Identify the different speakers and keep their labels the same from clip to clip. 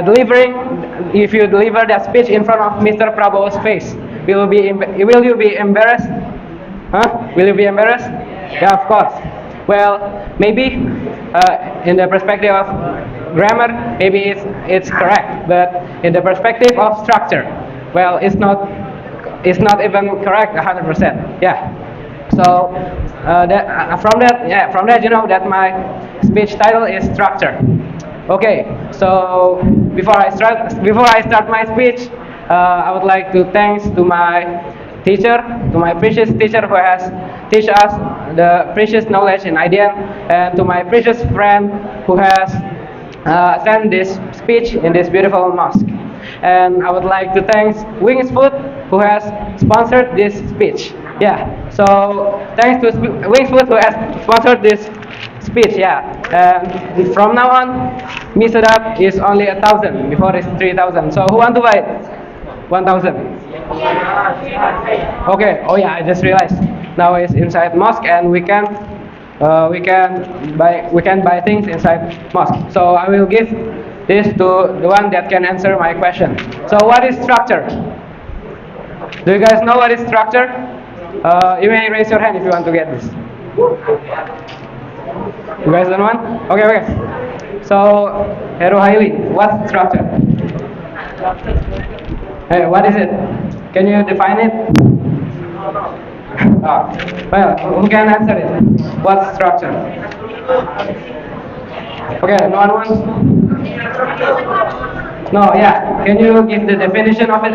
Speaker 1: delivering, if you deliver that speech in front of Mr. Prabowo's face, will you be embarrassed? Huh? Will you be embarrassed? Yeah, of course. Well, maybe in the perspective of grammar, maybe it's correct, but in the perspective of structure, well, it's not even correct 100%. Yeah. So from that, you know that my speech title is structure. Okay. So before I start my speech, I would like to thanks to my teacher, to my precious teacher who has teach us the precious knowledge in IDN, and to my precious friend who has sent this speech in this beautiful mosque. And I would like to thank Wings Food who has sponsored this speech. Yeah. So thanks to Wings Food who has sponsored this speech. Yeah. And from now on, me setup is only 1,000. Before it's 3,000. So who want to buy it? 1,000. Okay. Oh yeah, I just realized. Now it's inside mosque, and we can buy things inside mosque. So I will give this to the one that can answer my question. So what is structure? Do you guys know what is structure? You may raise your hand if you want to get this. You guys don't want? Okay, okay. So Heru Haili, what's structure? Hey, what is it? Can you define it? Well, who can answer it? What's structure? Okay, no one wants? No, yeah. Can you give the definition of it?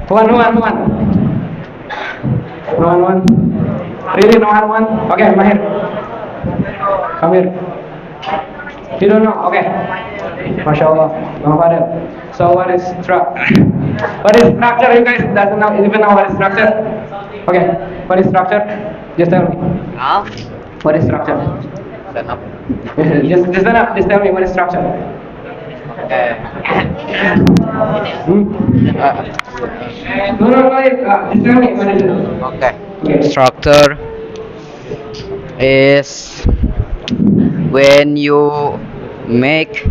Speaker 1: Who one? No one? Really, no one? Okay, Mahir. Come here. You don't know? Okay. Masya Allah. No Fadel. So what is what is structure? You guys doesn't know even know what is structure? Okay. What is structure? Just tell me.
Speaker 2: Huh?
Speaker 1: What is structure?
Speaker 2: Stand up.
Speaker 1: Just tell me what is structure. Hmm? No. Just tell me what is it.
Speaker 2: Okay.
Speaker 1: Okay.
Speaker 2: Structure is when you make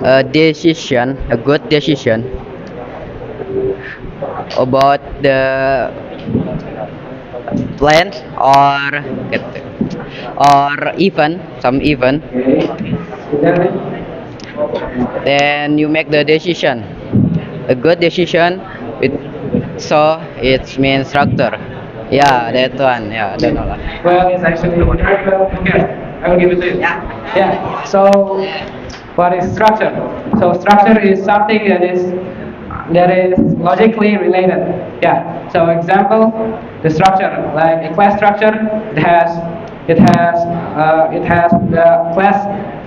Speaker 2: a decision, a good decision about the plan or even some event,
Speaker 1: Okay.
Speaker 2: then you make the decision, a good decision. It so it means structure. Yeah, that one. Yeah, that one.
Speaker 1: Well, it's actually okay. I will give it to you. Yeah. So, what is structure? So, structure is something that is logically related. Yeah. So, example, the structure, like a class structure, it has the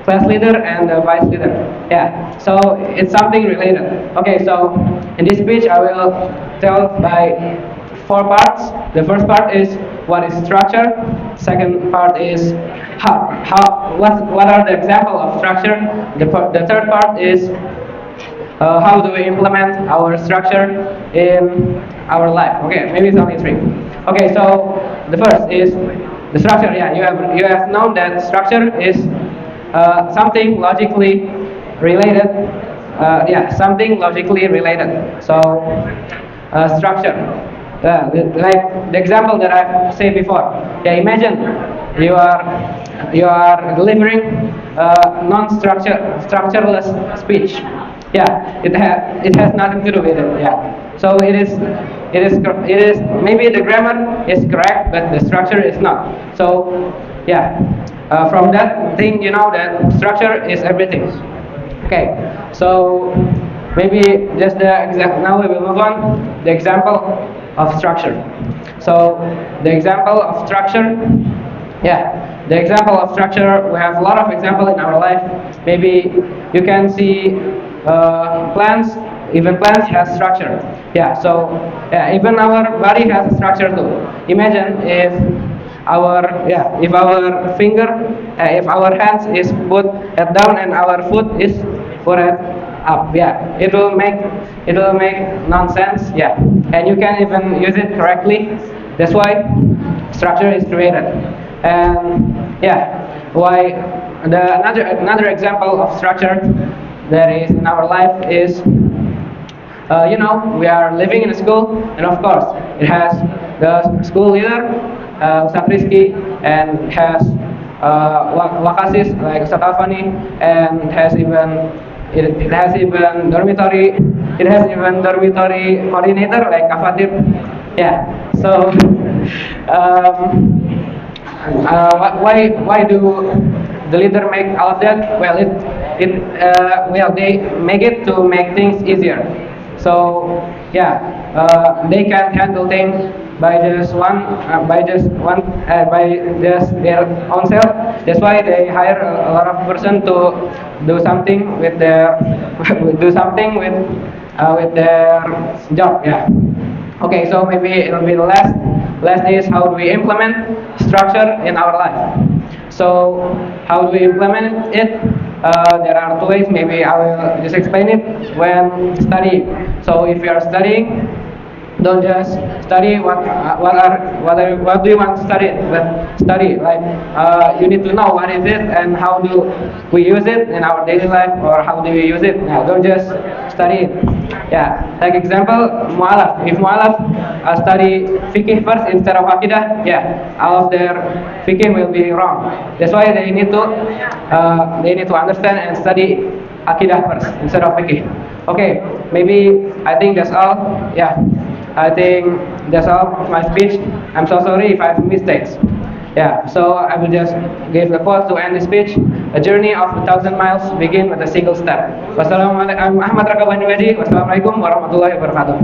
Speaker 1: class leader and the vice leader. Yeah. So it's something related. Okay. So in this speech, I will tell by four parts. The first part is what is structure. Second part is what are the example of structure. The third part is how do we implement our structure in our life. Okay, maybe it's only three. Okay, so the first is the structure. Yeah, you have known that structure is something logically related. Yeah, something logically related. So structure. Like the example that I've said before. Yeah, imagine you are delivering structureless speech. Yeah, it has nothing to do with it. Yeah. So it is maybe the grammar is correct, but the structure is not. So yeah, from that thing you know that structure is everything. Okay, so maybe just the exact. Now we will move on. The example of structure. So the example of structure. Yeah, the example of structure. We have a lot of example in our life. Maybe you can see plants. Even plants has structure. Yeah. So yeah, even our body has a structure too. Imagine if our finger, if our hands is put at down and our foot is put at up. Yeah, it will make nonsense. Yeah, and you can even use it correctly. That's why structure is created. And yeah, why Another example of structure that is in our life is, we are living in a school, and of course, it has the school leader, Ustaz Rizky, and has wakasis like Ustaz Afani, and it has even dormitory coordinator like Kafatir. Yeah. So, why do the leader make all of that? Well, they make it to make things easier. So yeah, they can handle things by just their own self. That's why they hire a lot of person to do something with their do something with their job. Yeah. Okay, so maybe it'll be the last is how do we implement structure in our life. So how do we implement it? There are two ways. Maybe I will just explain it when studying. So if you are studying, don't just study what do you want to study, but study like you need to know what is it and how do we use it in our daily life, or how do we use it. Yeah, don't just study it. Yeah, like example, mu'alaf. If mu'alaf study fikih first instead of akidah, yeah, all of their fikih will be wrong. That's why they need to understand and study akidah first instead of fikih. Okay, maybe I think that's all. Yeah, I think that's all of my speech. I'm so sorry if I have mistakes. Yeah, so I will just give the quote to end the speech. A journey of 1,000 miles begin with a single step. Wassalamualaikum. I'm Ahmad Rakha Banyuaji. Wassalamualaikum warahmatullahi wabarakatuh.